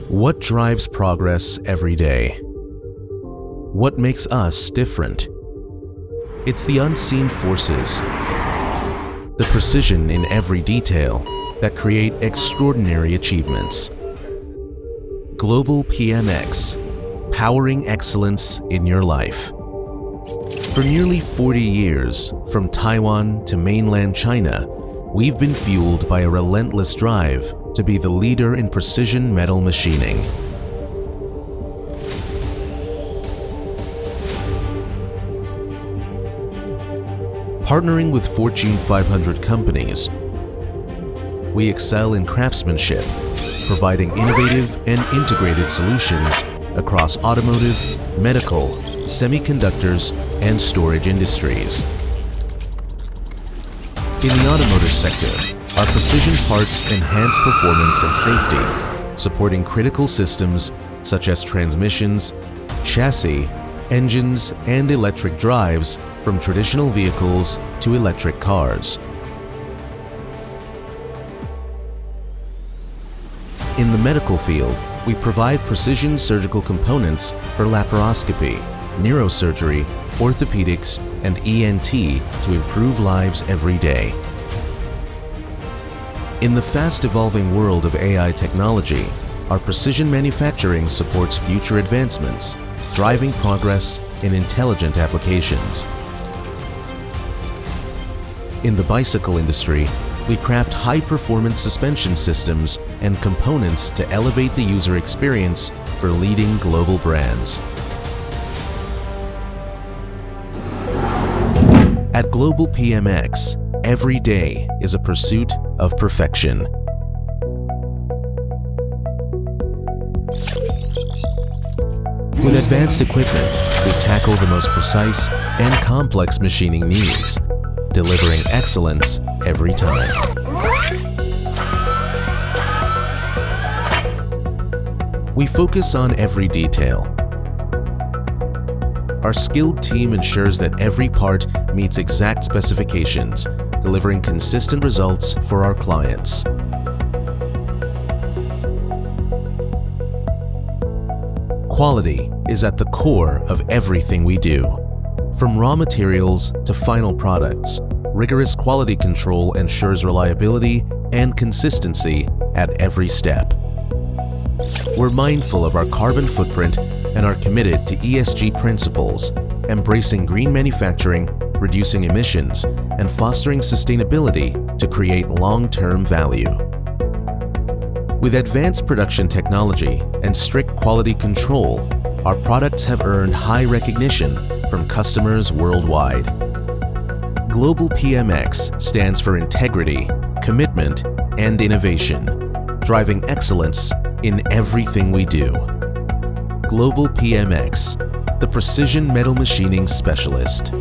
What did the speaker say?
What drives progress every day? What makes us different? It's the unseen forces, the precision in every detail that create extraordinary achievements. Globalpmx, powering excellence in your life. For nearly 40 years, from Taiwan to mainland China, we've been fueled by a relentless drive to be the leader in precision metal machining. Partnering with Fortune 500 companies, we excel in craftsmanship, providing innovative and integrated solutions across automotive, medical, semiconductors, and storage industries. In the automotive sector, our precision parts enhance performance and safety, supporting critical systems such as transmissions, chassis, engines, and electric drives from traditional vehicles to electric cars. In the medical field, we provide precision surgical components for laparoscopy, neurosurgery, orthopedics, and ENT to improve lives every day. In the fast-evolving world of AI technology, our precision manufacturing supports future advancements, driving progress in intelligent applications. In the bicycle industry, we craft high-performance suspension systems and components to elevate the user experience for leading global brands. At Globalpmx, every day is a pursuit of perfection. With advanced equipment, we tackle the most precise and complex machining needs, delivering excellence every time. We focus on every detail. Our skilled team ensures that every part meets exact specifications, delivering consistent results for our clients. Quality is at the core of everything we do. From raw materials to final products, rigorous quality control ensures reliability and consistency at every step. We're mindful of our carbon footprint and are committed to ESG principles, embracing green manufacturing, reducing emissions, and fostering sustainability to create long-term value. With advanced production technology and strict quality control, our products have earned high recognition from customers worldwide. Globalpmx stands for integrity, commitment, and innovation, driving excellence in everything we do. Globalpmx, the precision metal machining specialist.